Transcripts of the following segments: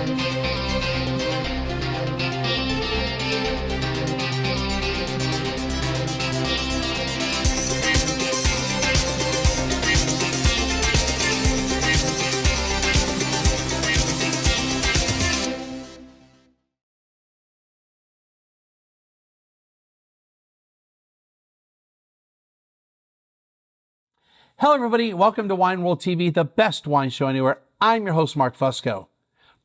Hello everybody, welcome to Wine World TV, the best wine show anywhere. I'm your host, Mark Fusco.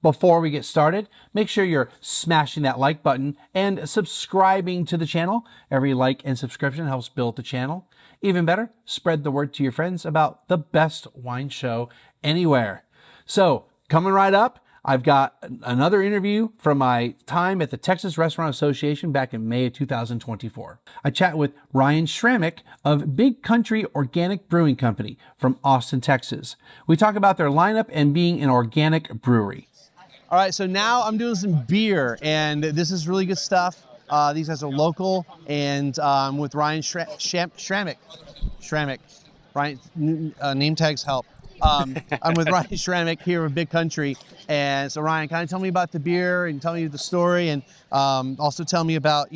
Before we get started, make sure you're smashing that like button and subscribing to the channel. Every like and subscription helps build the channel. Even better, spread the word to your friends about the best wine show anywhere. So, coming right up, I've got another interview from my time at the Texas Restaurant Association back in May of 2024. I chat with Ryan Shramek of Big Country Organic Brewing Company from Austin, Texas. We talk about their lineup and being an organic brewery. All right, so now I'm doing some beer, and this is really good stuff. These guys are local, and with Ryan Shramek. Ryan, name tags help. I'm with Ryan Shramek here with Big Country. And so Ryan, kind of tell me about the beer and tell me the story, and also tell me about,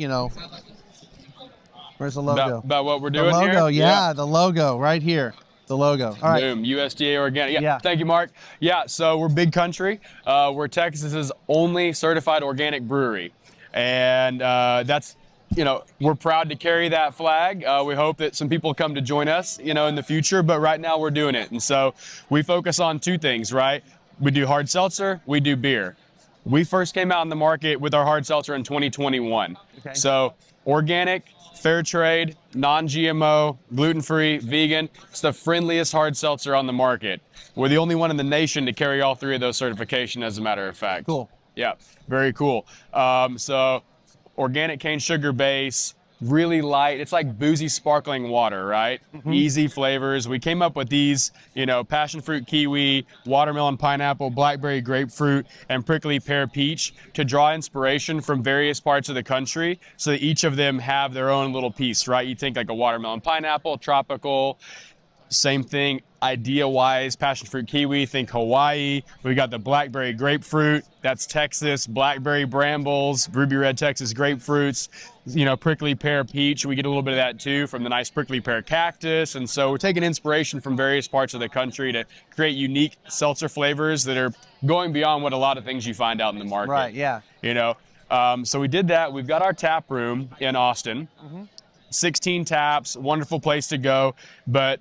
where's the logo? About what we're doing here? The logo, here? yeah, the logo right here. The logo. All right. Boom, USDA organic. Yeah. Thank you, Mark. Yeah, so we're Big Country. We're Texas's only certified organic brewery. And that's, we're proud to carry that flag. We hope that some people come to join us, in the future, but right now we're doing it. And so we focus on two things, right? We do hard seltzer, we do beer. We first came out in the market with our hard seltzer in 2021. Okay. So organic, fair trade, non-GMO, gluten-free, vegan. It's the friendliest hard seltzer on the market. We're the only one in the nation to carry all three of those certifications, as a matter of fact. Cool. Yeah, very cool. So organic cane sugar base, really light. It's like boozy sparkling water, right? Mm-hmm. Easy flavors. We came up with these, passion fruit kiwi, watermelon pineapple, blackberry grapefruit, and prickly pear peach to draw inspiration from various parts of the country so that each of them have their own little piece, right? You think like a watermelon pineapple, tropical, same thing. Idea-wise, passion fruit kiwi, think Hawaii. We got the blackberry grapefruit, that's Texas. Blackberry brambles, ruby red Texas grapefruits, prickly pear peach. We get a little bit of that too from the nice prickly pear cactus. And so we're taking inspiration from various parts of the country to create unique seltzer flavors that are going beyond what a lot of things you find out in the market. Right, yeah. So we did that. We've got our tap room in Austin. Mm-hmm. 16 taps, wonderful place to go. But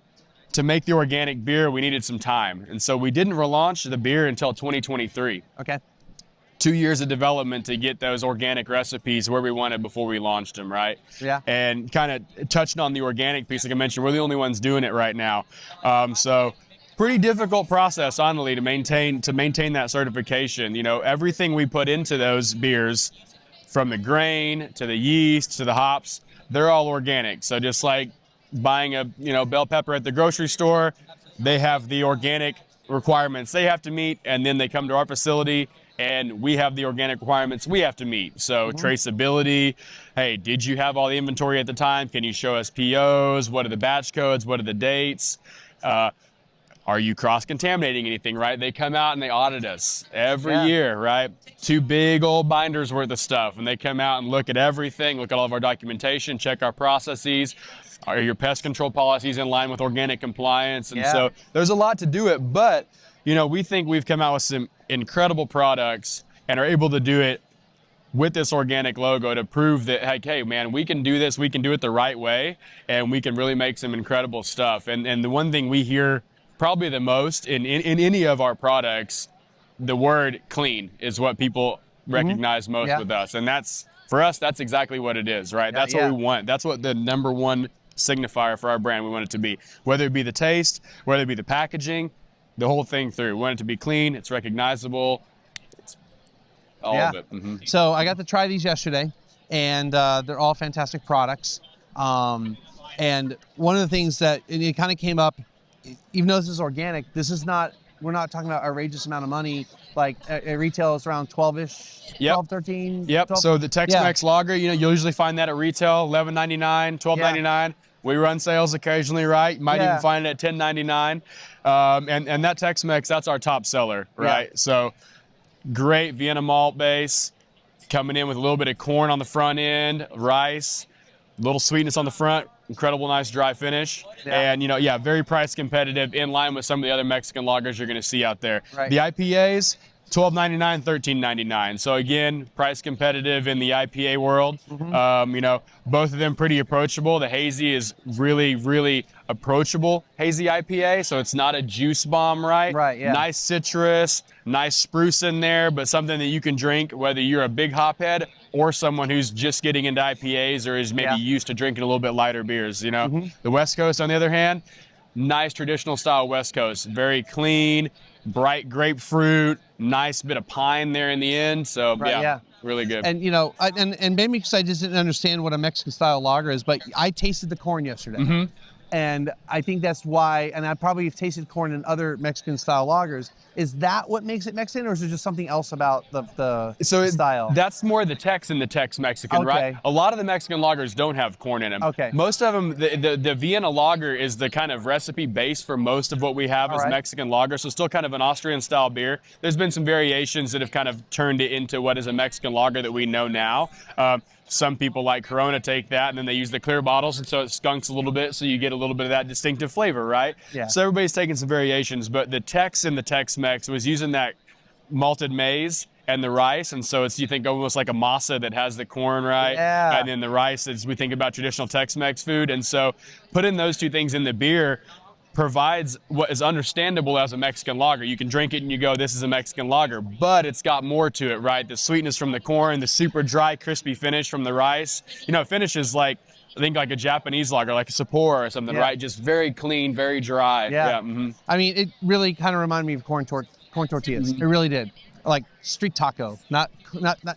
to make the organic beer, we needed some time. And so we didn't relaunch the beer until 2023. Okay. 2 years of development to get those organic recipes where we wanted before we launched them, right? Yeah. And kind of touching on the organic piece, like I mentioned, we're the only ones doing it right now. So pretty difficult process, honestly, to maintain that certification. Everything we put into those beers, from the grain to the yeast to the hops, they're all organic. So just like buying a bell pepper at the grocery store, they have the organic requirements they have to meet, and then they come to our facility and we have the organic requirements we have to meet. So traceability, hey, did you have all the inventory at the time? Can you show us POs? What are the batch codes? What are the dates? Are you cross-contaminating anything, right? They come out and they audit us every year, right? 2 big old binders worth of stuff, and they come out and look at everything, look at all of our documentation, check our processes. Are your pest control policies in line with organic compliance? And so there's a lot to do it, but we think we've come out with some incredible products and are able to do it with this organic logo to prove that, hey man, we can do this, we can do it the right way, and we can really make some incredible stuff. And the one thing we hear probably the most in any of our products, the word clean is what people recognize most with us. And that's, for us, that's exactly what it is, right? That's what we want. That's what the number one signifier for our brand we want it to be. Whether it be the taste, whether it be the packaging, the whole thing through. We want it to be clean, it's recognizable, it's all of it. Mm-hmm. So I got to try these yesterday, and they're all fantastic products. And one of the things that it kind of came up, even though this is organic, this is not, we're not talking about outrageous amount of money. Like at retail, it's around 12-ish, 12, 13. Yep, 12. So the Tex-Mex lager, you'll usually find that at retail, $11.99, $12.99. We run sales occasionally, right? You might even find it at $10.99. And that Tex-Mex, that's our top seller, right? So great Vienna malt base, coming in with a little bit of corn on the front end, rice, little sweetness on the front, incredible nice dry finish. Yeah. And, very price competitive, in line with some of the other Mexican lagers you're going to see out there. Right. The IPAs, $12.99, $13.99. So again, price competitive in the IPA world. Both of them pretty approachable. The hazy is really, really approachable hazy IPA, so it's not a juice bomb, right? Right, yeah. Nice citrus, nice spruce in there, but something that you can drink whether you're a big hophead or someone who's just getting into IPAs or is maybe used to drinking a little bit lighter beers. The West Coast, on the other hand, nice traditional style West Coast, very clean, bright grapefruit, nice bit of pine there in the end. So really good. And and maybe because I just didn't understand what a Mexican style lager is, but I tasted the corn yesterday. And I think that's why, and I probably have tasted corn in other Mexican style lagers. Is that what makes it Mexican, or is there just something else about the style? That's more the Tex and the Tex-Mexican, right? A lot of the Mexican lagers don't have corn in them. Okay. Most of them, the Vienna lager is the kind of recipe base for most of what we have as Mexican lager, so still kind of an Austrian style beer. There's been some variations that have kind of turned it into what is a Mexican lager that we know now. Some people like Corona take that and then they use the clear bottles, and so it skunks a little bit, so you get a little bit of that distinctive flavor, right? Yeah. So everybody's taking some variations, but the Tex and the Tex-Mex was using that malted maize and the rice, and so it's, you think, almost like a masa that has the corn, right? Yeah. And then the rice, as we think about traditional Tex-Mex food, and so putting those two things in the beer provides what is understandable as a Mexican lager. You can drink it and you go, this is a Mexican lager, but it's got more to it, right? The sweetness from the corn, the super dry, crispy finish from the rice. It finishes like, I think, like a Japanese lager, like a Sapporo or something, right? Just very clean, very dry. I mean, it really kind of reminded me of corn tortillas. It really did. Like street taco, not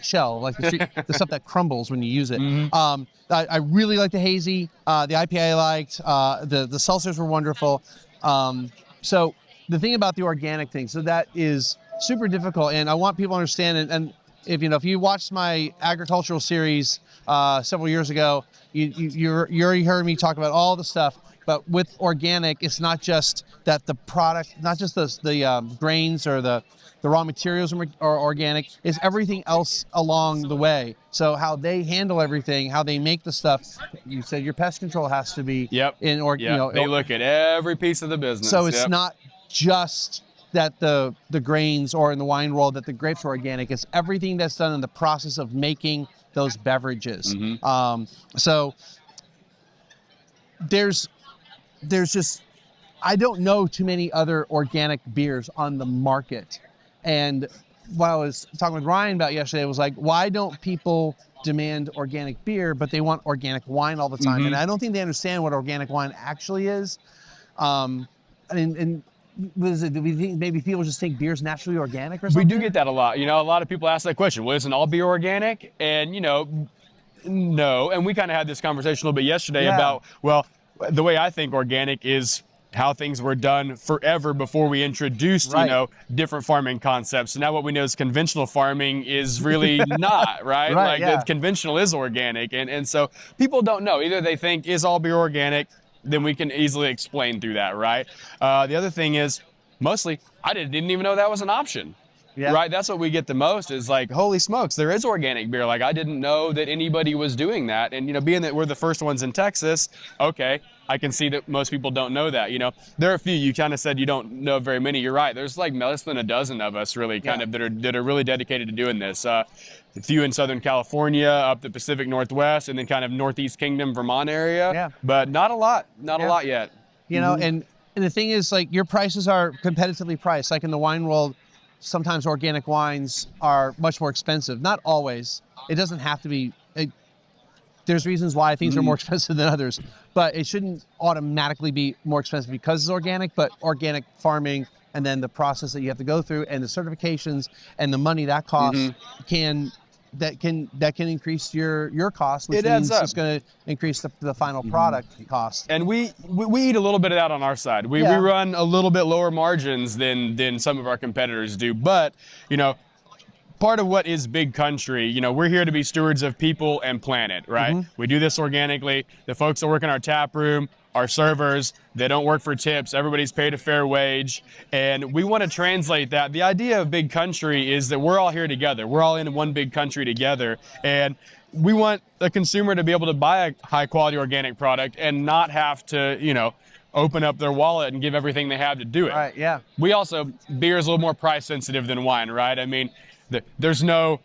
shell, like the street, the stuff that crumbles when you use it. I really like the hazy. The IPA I liked. The seltzers were wonderful. So the thing about the organic thing, so that is super difficult, and I want people to understand. And if you watched my agricultural series several years ago, you already heard me talk about all the stuff. But with organic, it's not just that the product, not just the grains or the raw materials are organic, it's everything else along the way. So how they handle everything, how they make the stuff. You said your pest control has to be in they look at every piece of the business. So it's not just that the grains, or in the wine world that the grapes are organic. It's everything that's done in the process of making those beverages. So there's just, I don't know too many other organic beers on the market. And what I was talking with Ryan about yesterday was like, why don't people demand organic beer, but they want organic wine all the time? And I don't think they understand what organic wine actually is. And what is it? Do we think maybe people just think beer's naturally organic or something? We do get that a lot. A lot of people ask that question. Well, isn't all beer organic? And, no. And we kind of had this conversation a little bit yesterday about, well, the way I think organic is how things were done forever before we introduced, different farming concepts. So now what we know is conventional farming is really not, right? Conventional is organic. And so people don't know. Either they think, is all beer organic? Then we can easily explain through that, right? The other thing is, mostly, I didn't even know that was an option. Right? That's what we get the most, is like, holy smokes, there is organic beer. Like, I didn't know that anybody was doing that. And, being that we're the first ones in Texas, okay, I can see that most people don't know that. There are a few. You kind of said you don't know very many. You're right. There's like less than a dozen of us really kind of that are really dedicated to doing this. A few in Southern California, up the Pacific Northwest, and then kind of Northeast Kingdom, Vermont area. But not a lot. Not a lot yet. And the thing is, like, your prices are competitively priced. Like in the wine world, sometimes organic wines are much more expensive. Not always. It doesn't have to be. There's reasons why things are more expensive than others, but it shouldn't automatically be more expensive because it's organic. But organic farming, and then the process that you have to go through, and the certifications, and the money that costs can increase your cost, which means it's going to increase the final product cost. And we eat a little bit of that on our side. We run a little bit lower margins than some of our competitors do, but part of what is big country, we're here to be stewards of people and planet, right? We do this organically. The folks that work in our tap room our servers, they don't work for tips, everybody's paid a fair wage, and we want to translate that. The idea of big country is that we're all here together. We're all in one big country together, and we want the consumer to be able to buy a high quality organic product and not have to, open up their wallet and give everything they have to do it. Right, yeah. We also, beer is a little more price sensitive than wine, right? I mean, there's no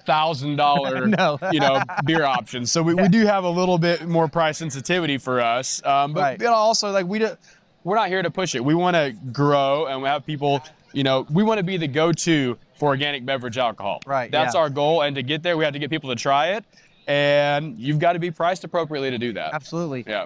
$1,000 No. beer options. So we do have a little bit more price sensitivity for us. But Right. also, like, we're not here to push it. We want to grow and we have people, we want to be the go-to for organic beverage alcohol. Right, That's yeah. our goal. And to get there, we have to get people to try it. And you've got to be priced appropriately to do that. Absolutely. Yeah.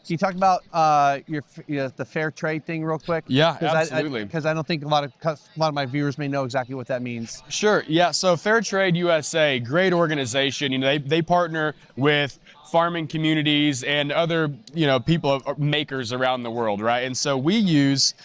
Can you talk about the fair trade thing real quick? Yeah, absolutely. Because I don't think a lot of my viewers may know exactly what that means. Sure. Yeah. So Fair Trade USA, great organization. they partner with farming communities and other people, makers around the world, right? And so we use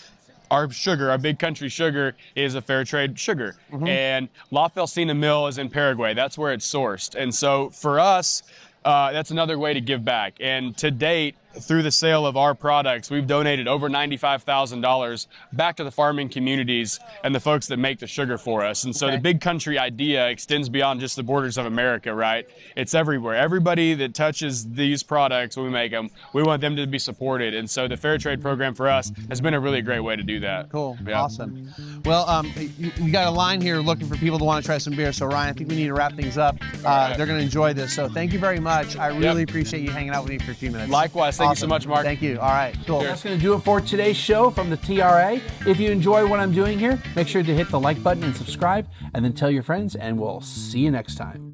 our sugar, our big country sugar, is a fair trade sugar. And La Felcina Mill is in Paraguay. That's where it's sourced. And so for us, that's another way to give back. And to date, through the sale of our products, we've donated over $95,000 back to the farming communities and the folks that make the sugar for us. And so the big country idea extends beyond just the borders of America, right? It's everywhere. Everybody that touches these products when we make them, we want them to be supported. And so the Fair Trade program for us has been a really great way to do that. Cool. Yeah. Awesome. Well, we got a line here looking for people to want to try some beer. So Ryan, I think we need to wrap things up. right. They're going to enjoy this. So thank you very much. I really appreciate you hanging out with me for a few minutes. Likewise. Thank you so much, Mark. Thank you. All right, cool. Cheers. That's going to do it for today's show from the TRA. If you enjoy what I'm doing here, make sure to hit the like button and subscribe, and then tell your friends, and we'll see you next time.